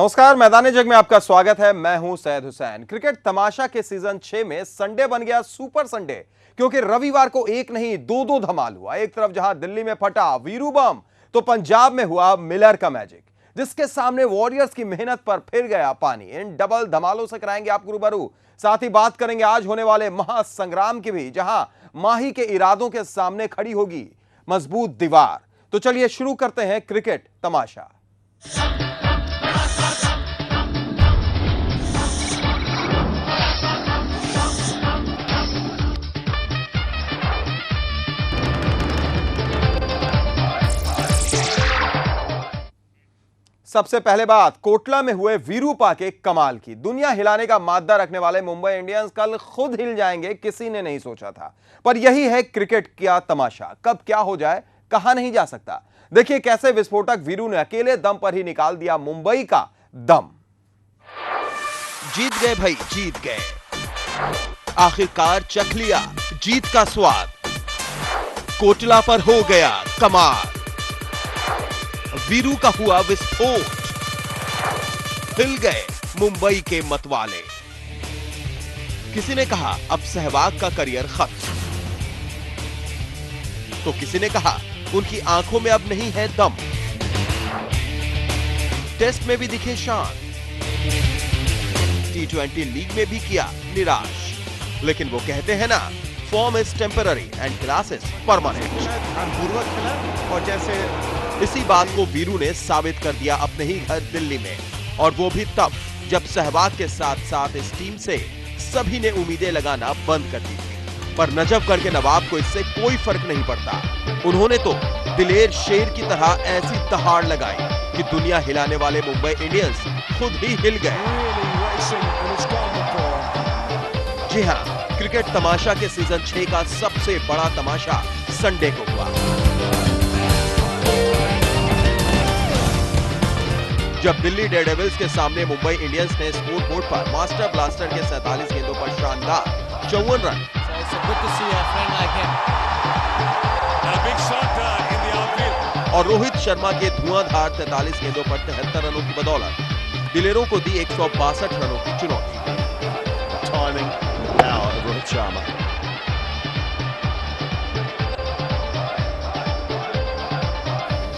नमस्कार, मैदानी जग में आपका स्वागत है। मैं हूं सैयद हुसैन। क्रिकेट तमाशा के सीजन 6 में संडे बन गया सुपर संडे, क्योंकि रविवार को एक नहीं दो धमाल हुआ। एक तरफ जहां दिल्ली में फटा वीरू बम, तो पंजाब में हुआ मिलर का मैजिक, जिसके सामने वॉरियर्स की मेहनत पर फिर गया पानी। इन डबल धमालों से कराएंगे आपको रूबरू। साथ ही बात करेंगे आज होने वाले महासंग्राम की भी, जहां माही के इरादों के सामने खड़ी होगी मजबूत दीवार। तो चलिए शुरू करते हैं क्रिकेट तमाशा। सबसे पहले बात कोटला में हुए वीरूपा के कमाल की। दुनिया हिलाने का मादा रखने वाले मुंबई इंडियंस कल खुद हिल जाएंगे, किसी ने नहीं सोचा था। पर यही है क्रिकेट का तमाशा, कब क्या हो जाए कहा नहीं जा सकता। देखिए कैसे विस्फोटक वीरू ने अकेले दम पर ही निकाल दिया मुंबई का दम। जीत गए भाई, जीत गए, आखिरकार चख लिया जीत का स्वाद। कोटला पर हो गया कमाल, वीरू का हुआ विस्फोट, हिल गए मुंबई के मतवाले। किसी ने कहा अब सहवाग का करियर खत्म, तो किसी ने कहा उनकी आंखों में अब नहीं है दम। टेस्ट में भी दिखे शान, T20 लीग में भी किया निराश, लेकिन वो कहते हैं ना, form is temporary and class is permanent. और जैसे इसी बात को वीरू ने साबित कर दिया अपने ही घर दिल्ली में, और वो भी तब जब सहवाग के साथ साथ इस टीम से सभी ने उम्मीदें लगाना बंद कर दी थी। पर नजफगढ़ के नवाब को इससे कोई फर्क नहीं पड़ता। उन्होंने तो दिलेर शेर की तरह ऐसी दहाड़ लगाई कि दुनिया हिलाने वाले मुंबई इंडियंस खुद ही हिल गए। जी हाँ, क्रिकेट तमाशा के सीजन 6 का सबसे बड़ा तमाशा संडे को हुआ, जब दिल्ली डेयरडेविल्स के सामने मुंबई इंडियंस ने स्कोर बोर्ड पर मास्टर ब्लास्टर के 47 गेंदों पर शानदार 54 रन और रोहित शर्मा के धुआंधार 43 गेंदों पर 73 रनों की बदौलत दिलेरों को दी 162 रनों की चुनौती।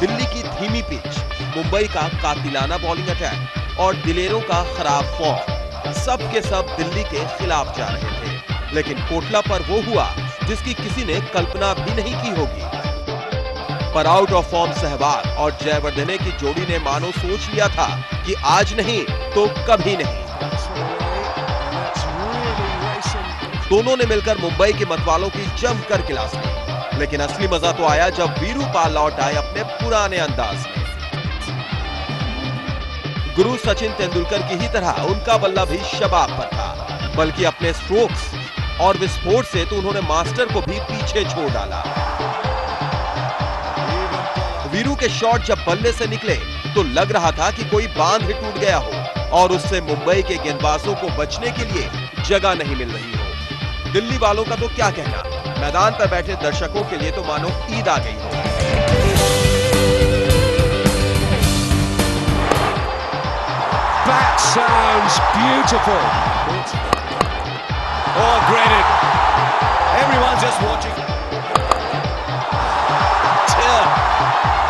दिल्ली की धीमी पिच, मुंबई का कातिलाना बॉलिंग अटैक और दिलेरों का खराब फॉर्म, सब के सब दिल्ली के खिलाफ जा रहे थे। लेकिन कोटला पर वो हुआ जिसकी किसी ने कल्पना भी नहीं की होगी। पर आउट ऑफ फॉर्म सहवाग और जयवर्धने की जोड़ी ने मानो सोच लिया था कि आज नहीं तो कभी नहीं। दोनों ने मिलकर मुंबई के मतवालों की जमकर क्लास ली, लेकिन असली मजा तो आया जब वीरूपा लौट आए अपने पुराने अंदाज में। गुरु सचिन तेंदुलकर की ही तरह उनका बल्ला भी शबाब पर था, बल्कि अपने स्ट्रोक्स और विस्फोट से तो उन्होंने मास्टर को भी पीछे छोड़ डाला। वीरू के शॉट जब बल्ले से निकले तो लग रहा था कि कोई बांध ही टूट गया हो और उससे मुंबई के गेंदबाजों को बचने के लिए जगह नहीं मिल रही हो। दिल्ली वालों का तो क्या कहना, मैदान पर बैठे दर्शकों के लिए तो मानो ईद आ गई हो। that sounds beautiful. Oh, great it. Everyone's just watching.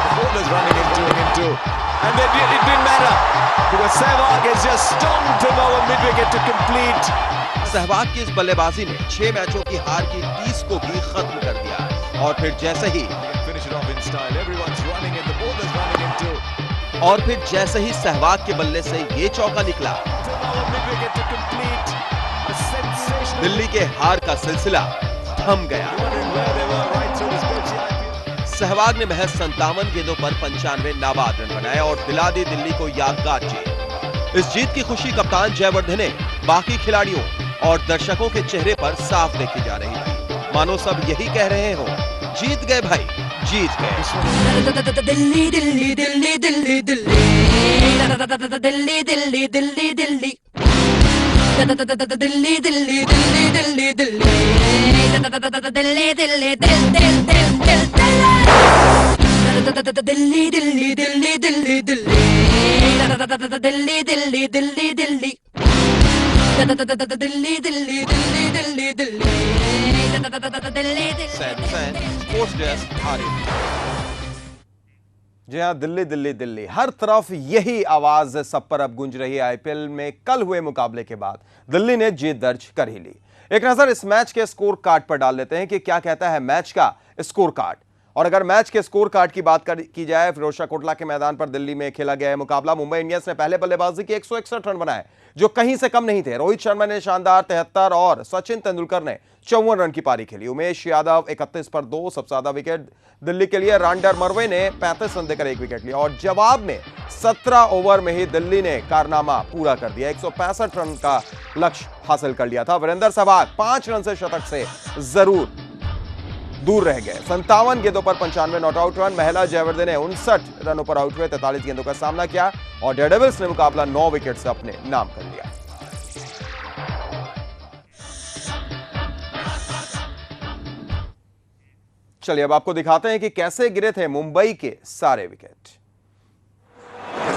The ball is running into. And then it didn't matter because Sehwag has just stomped him over mid-wicket to complete. Sehwag की इस बल्लेबाजी ने 6 मैचों की हार की 30 को भी खत्म कर दिया। और फिर जैसे ही सहवाग के बल्ले से ये चौका निकला, दिल्ली के हार का सिलसिला थम गया। सहवाग ने महज 57 गेंदों पर 95 नाबाद रन बनाए और दिला दी दिल्ली को यादगार जीत। इस जीत की खुशी कप्तान जयवर्धने, बाकी खिलाड़ियों और दर्शकों के चेहरे पर साफ देखी जा रही थी, मानो सब यही कह रहे हो, जीत गए भाई, जीत गए। Delhi Delhi Delhi Delhi Delhi Delhi Delhi Delhi Delhi Delhi Delhi Delhi Delhi Delhi Delhi Delhi Delhi Delhi Delhi Delhi Delhi Delhi Delhi Delhi Delhi Delhi Delhi Delhi Delhi Delhi Syed Hussain, sports desk, RFD। जी हाँ, दिल्ली दिल्ली दिल्ली, हर तरफ यही आवाज सब पर अब गूंज रही है। आईपीएल में कल हुए मुकाबले के बाद दिल्ली ने जीत दर्ज कर ही ली। एक नजर इस मैच के स्कोर कार्ड पर डाल लेते हैं कि क्या कहता है मैच का स्कोर कार्ड। और अगर मैच के स्कोर कार्ड की बात की जाए, फिरोजशाह कोटला के मैदान पर दिल्ली में खेला गया है मुकाबला। मुंबई इंडियंस ने पहले बल्लेबाजी के 161 रन बनाए, जो कहीं से कम नहीं थे। रोहित शर्मा ने शानदार 73 और सचिन तेंदुलकर ने 54 रन की पारी खेली। उमेश यादव 31 पर 2, सबसे ज्यादा विकेट दिल्ली के लिए रांडर मरवे ने 35 रन देकर 1 विकेट लिया। और जवाब में 17 ओवर में ही दिल्ली ने कारनामा पूरा कर दिया, 165 रन का लक्ष्य हासिल कर लिया था। वीरेंद्र सहवाग 5 रन से शतक से जरूर दूर रह गए। 57 गेंदों पर 95 नॉट आउट रन। महिला जयवर्धने ने 59 रनों पर आउट हुए, 43 गेंदों का सामना किया और डेयरडेविल्स ने मुकाबला 9 विकेट से अपने नाम कर लिया। चलिए अब आपको दिखाते हैं कि कैसे गिरे थे मुंबई के सारे विकेट।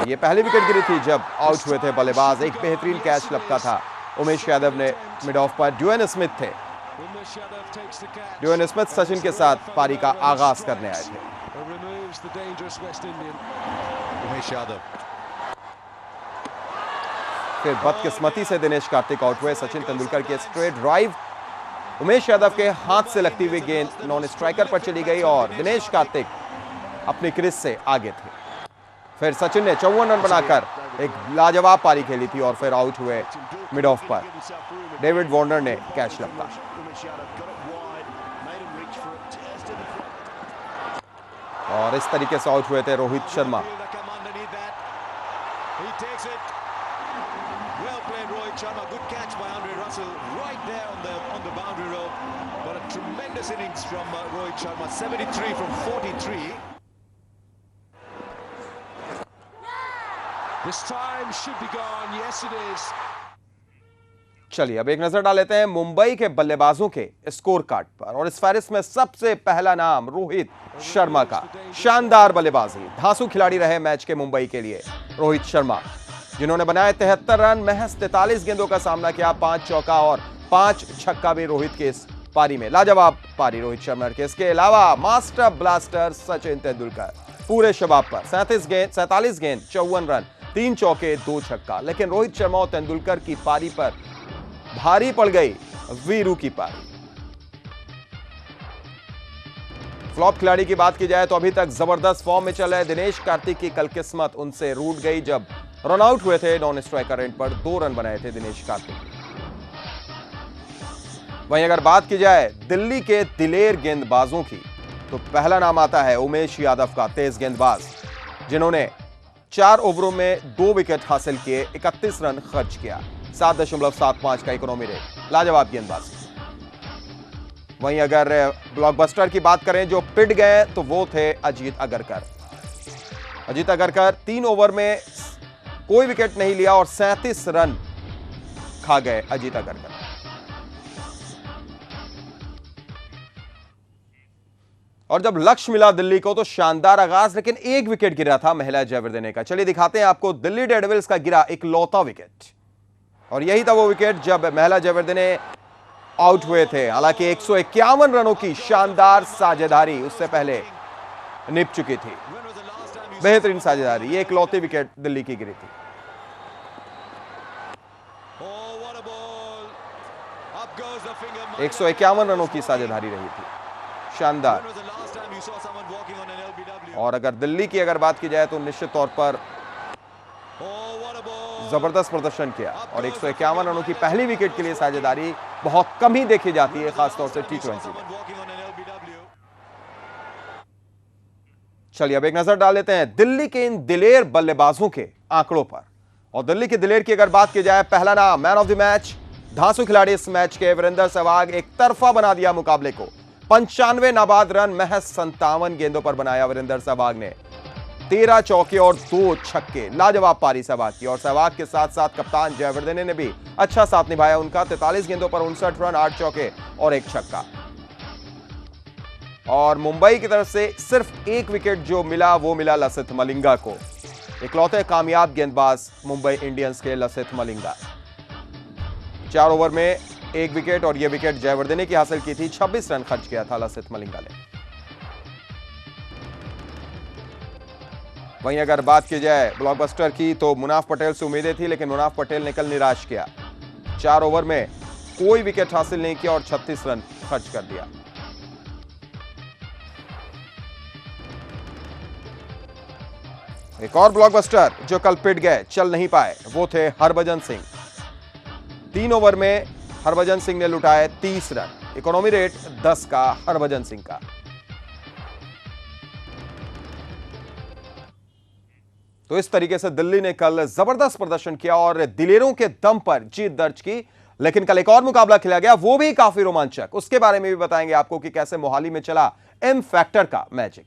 ये पहली विकेट गिरी थी जब आउट हुए थे बल्लेबाज। एक बेहतरीन कैच लपका था उमेश यादव ने मिड ऑफ पर। ड्यूएन स्मिथ थे। ड्यूएन स्मिथ सचिन के साथ पारी का आगाज करने आए थे। उमेश यादव, फिर बदकिस्मती से दिनेश कार्तिक आउट हुए। सचिन तेंदुलकर के स्ट्रेट ड्राइव उमेश यादव के हाथ से लगती हुई गेंद नॉन स्ट्राइकर पर चली गई और दिनेश कार्तिक अपनी क्रीज से आगे थे। फिर सचिन ने 54 रन बनाकर एक लाजवाब पारी खेली थी और फिर आउट हुए मिड ऑफ पर। डेविड वार्नर ने कैच लपका। और इस तरीके से आउट हुए थे Rohit Sharma. Sharma, good catch by Andre Russell right there on the boundary rope. But a tremendous innings from Rohit Sharma, 73 from 43. This time should be gone. Yes, it is. चलिए अब एक नजर डाल लेते हैं मुंबई के बल्लेबाजों के स्कोर कार्ड पर। और इस फहरिस्त में सबसे पहला नाम रोहित शर्मा का। शानदार बल्लेबाजी, धांसू खिलाड़ी रहे मैच के मुंबई के लिए रोहित शर्मा, जिन्होंने बनाए 73 रन, महज 43 गेंदों का सामना किया। 5 चौका और 5 छक्का भी रोहित के इस पारी में। लाजवाब पारी रोहित शर्मा के। इसके अलावा मास्टर ब्लास्टर सचिन तेंदुलकर पूरे शबाब पर 47 गेंद 54 रन, 3 चौके 2 छक्का। लेकिन रोहित शर्मा और तेंदुलकर की पारी पर भारी पड़ गई वीरू की पारी। फ्लॉप खिलाड़ी की बात की जाए तो अभी तक जबरदस्त फॉर्म में चल रहे दिनेश कार्तिक की कल किस्मत उनसे रूठ गई जब रन आउट हुए थे नॉन स्ट्राइकर एंड पर। 2 रन बनाए थे दिनेश कार्तिक। वहीं अगर बात की जाए दिल्ली के दिलेर गेंदबाजों की तो पहला नाम आता है उमेश यादव का, तेज गेंदबाज, जिन्होंने 4 ओवरों में 2 विकेट हासिल किए, 31 रन खर्च किया, 7.75 का इकोनॉमी रेट। लाजवाब गेंदबाज। वहीं अगर ब्लॉकबस्टर की बात करें जो पिट गए तो वो थे अजीत अगरकर। अजीत अगरकर 3 ओवर में कोई विकेट नहीं लिया और 37 रन खा गए अजीत अगरकर। और जब लक्ष्य मिला दिल्ली को तो शानदार आगाज, लेकिन 1 विकेट गिरा था महिला जयवर्धने का। चलिए दिखाते हैं आपको दिल्ली डेयरडेविल्स का गिरा इकलौता विकेट। और यही था वो विकेट जब महिला जयवर्धने आउट हुए थे। हालांकि 151 रनों की शानदार साझेदारी उससे पहले निप चुकी थी। बेहतरीन साझेदारी, ये इकलौती विकेट दिल्ली की गिरी थी। 151 रनों की साझेदारी रही थी, शानदार। और अगर दिल्ली की बात की जाए तो निश्चित तौर पर जबरदस्त प्रदर्शन किया और 151 रनों की पहली विकेट के लिए साझेदारी बहुत कम ही देखी जाती है, खासतौर से T20 में। चलिए अब एक नजर डाल लेते हैं दिल्ली के इन दिलेर बल्लेबाजों के आंकड़ों पर। और दिल्ली के दिलेर की अगर बात की जाए, पहला नाम मैन ऑफ द मैच, धांसू खिलाड़ी इस मैच के वीरेंद्र सहवाग। एक तरफा बना दिया मुकाबले को, 95 नाबाद रन महज 57 गेंदों पर बनाया वीरेंद्र सहवाग ने। 13 चौके और 2 छक्के, लाजवाब पारी सहवाग की। और सहवाग के साथ साथ कप्तान जयवर्धने ने भी अच्छा साथ निभाया उनका। 43 गेंदों पर 59 रन, 8 चौके और 1 छक्का। और मुंबई की तरफ से सिर्फ एक विकेट जो मिला वो मिला लसिथ मलिंगा को। इकलौते कामयाब गेंदबाज मुंबई इंडियंस के लसिथ मलिंगा। 4 ओवर में एक विकेट और यह विकेट जयवर्धने की हासिल की थी। 26 रन खर्च किया था लसिथ मलिंगा ने। वहीं अगर बात की जाए ब्लॉकबस्टर की तो मुनाफ पटेल से उम्मीदें थी, लेकिन मुनाफ पटेल ने कल निराश किया। 4 ओवर में कोई विकेट हासिल नहीं किया और 36 रन खर्च कर दिया। एक और ब्लॉकबस्टर जो कल पिट गए, चल नहीं पाए, वो थे हरभजन सिंह। 3 ओवर में हरभजन सिंह ने लुटाए 30 रन। इकोनॉमी रेट 10 का हरभजन सिंह का। तो इस तरीके से दिल्ली ने कल जबरदस्त प्रदर्शन किया और दिलेरों के दम पर जीत दर्ज की। लेकिन कल एक और मुकाबला खेला गया, वो भी काफी रोमांचक। उसके बारे में भी बताएंगे आपको कि कैसे मोहाली में चला एम फैक्टर का मैजिक।